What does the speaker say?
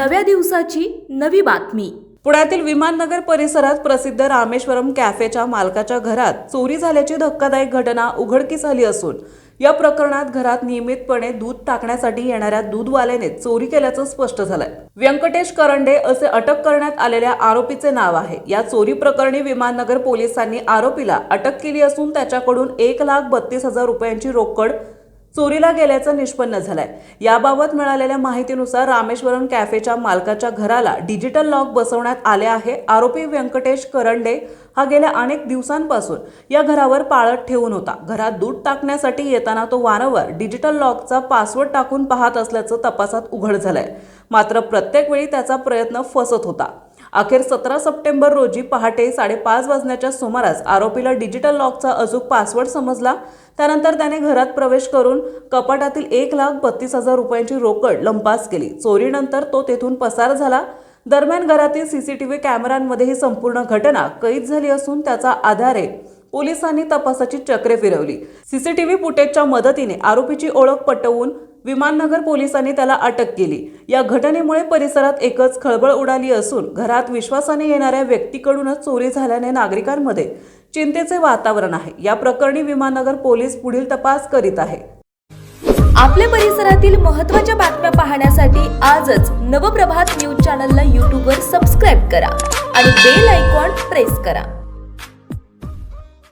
नव्या दिवसाची नवी बातमी। पुण्यातील विमाननगर परिसरात प्रसिद्ध रामेश्वरम कॅफेच्या मालकाच्या घरात चोरी झाल्याची धक्कादायक घटना उघडकीस आली असून या प्रकरणात घरात नियमितपणे दूध टाकण्यासाठी येणाऱ्या दूधवाल्याने चोरी केल्याचं स्पष्ट झालंय। व्यंकटेश करंडे असे अटक करण्यात आलेल्या आरोपीचे नाव आहे। या चोरी प्रकरणी विमाननगर पोलिसांनी आरोपीला अटक केली असून त्याच्याकडून 1,32,000 रुपयांची रोकड चोरीला गेल्याचं निष्पन्न झालंय। याबाबत मिळालेल्या माहितीनुसार रामेश्वरम कॅफेच्या मालकाच्या घराला डिजिटल लॉक बसवण्यात आले आहे। आरोपी व्यंकटेश करंडे हा गेल्या अनेक दिवसांपासून या घरावर पाळत ठेवून होता। घरात दूध टाकण्यासाठी येताना तो वारंवार डिजिटल लॉकचा पासवर्ड टाकून पाहत असल्याचं तपासात उघड झालंय। मात्र प्रत्येक वेळी त्याचा प्रयत्न फसत होता। अखेर 17 सप्टेंबर रोजी पहाटे 5:30 वाजण्याच्या सुमारास आरोपीला डिजिटल लॉकचा अचूक पासवर्ड समजला। त्यानंतर त्याने घरात प्रवेश करून कपाटातील 1,32,000 रुपयांची रोकड लंपास केली। चोरीनंतर तो तेथून पसार झाला। दरम्यान घरातील सीसीटीव्ही कॅमेऱ्यांमध्ये ही संपूर्ण घटना कैद झाली असून त्याच्या आधारे पोलिसांनी तपासाची चक्रे फिरवली। सीसीटीव्ही फुटेजच्या मदतीने आरोपीची ओळख पटवून विमाननगर पोलिसांनी त्याला अटक केली। या घटनेमुळे परिसरात एकच खळबळ उडाली असून घरात विश्वासाने येणाऱ्या व्यक्तीकडूनच चोरी झाल्याने नागरिकांमध्ये चिंतेचे वातावरण आहे। या प्रकरणी विमाननगर पोलीस पुढील तपास करीत आहे। आपल्या परिसरातील महत्त्वाच्या बातम्या पाहण्यासाठी आजच नवप्रभात न्यूज चॅनलला YouTube वर सबस्क्राइब करा आणि बेल आयकॉन प्रेस करा।